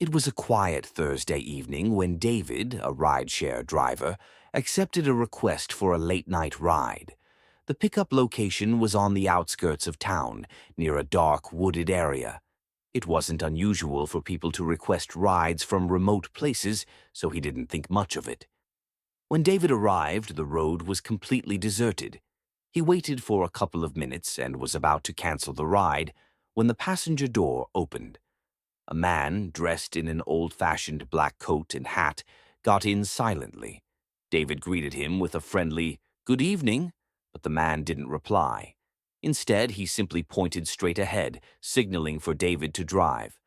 It was a quiet Thursday evening when David, a rideshare driver, accepted a request for a late-night ride. The pickup location was on the outskirts of town, near a dark, wooded area. It wasn't unusual for people to request rides from remote places, so he didn't think much of it. When David arrived, the road was completely deserted. He waited for a couple of minutes and was about to cancel the ride when the passenger door opened. A man, dressed in an old-fashioned black coat and hat, got in silently. David greeted him with a friendly, "Good evening," but the man didn't reply. Instead, he simply pointed straight ahead, signaling for David to drive.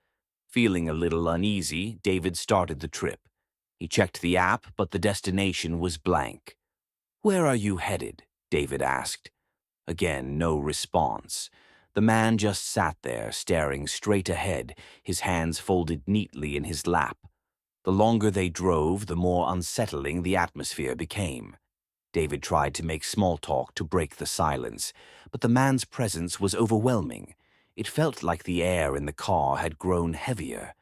Feeling a little uneasy, David started the trip. He checked the app, but the destination was blank. "Where are you headed?" David asked. Again, no response. The man just sat there, staring straight ahead, his hands folded neatly in his lap. The longer they drove, the more unsettling the atmosphere became. David tried to make small talk to break the silence, but the man's presence was overwhelming. It felt like the air in the car had grown heavier.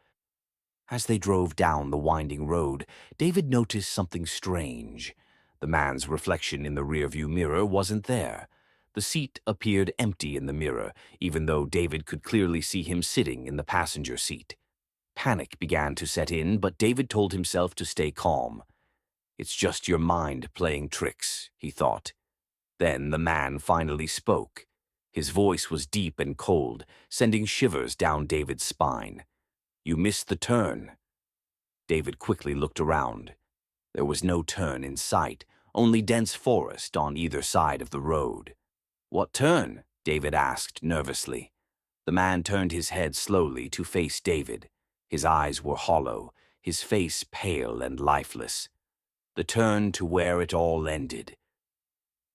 As they drove down the winding road, David noticed something strange. The man's reflection in the rearview mirror wasn't there. The seat appeared empty in the mirror, even though David could clearly see him sitting in the passenger seat. Panic began to set in, but David told himself to stay calm. "It's just your mind playing tricks," he thought. Then the man finally spoke. His voice was deep and cold, sending shivers down David's spine. "You missed the turn." David quickly looked around. There was no turn in sight, only dense forest on either side of the road. "What turn?" David asked nervously. The man turned his head slowly to face David. His eyes were hollow, his face pale and lifeless. "The turn to where it all ended."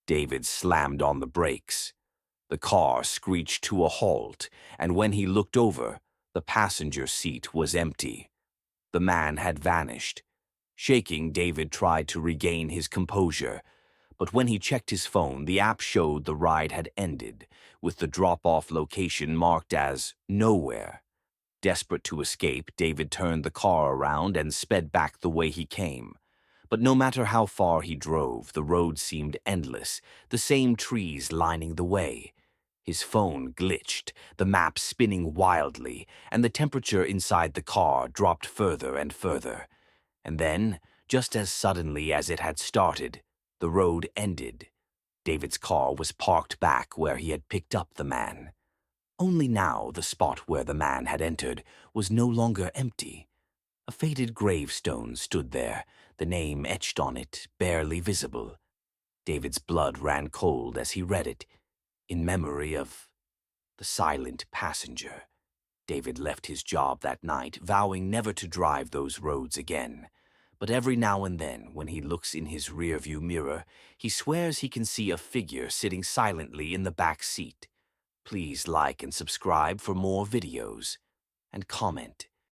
David slammed on the brakes. The car screeched to a halt, and when he looked over, the passenger seat was empty. The man had vanished. Shaking, David tried to regain his composure. But when he checked his phone, the app showed the ride had ended, with the drop-off location marked as nowhere. Desperate to escape, David turned the car around and sped back the way he came. But no matter how far he drove, the road seemed endless, the same trees lining the way. His phone glitched, the map spinning wildly, and the temperature inside the car dropped further and further. And then, just as suddenly as it had started, the road ended. David's car was parked back where he had picked up the man. Only now the spot where the man had entered was no longer empty. A faded gravestone stood there, the name etched on it, barely visible. David's blood ran cold as he read it, in memory of the silent passenger. David left his job that night, vowing never to drive those roads again. But every now and then, when he looks in his rearview mirror, he swears he can see a figure sitting silently in the back seat. Please like and subscribe for more videos. And comment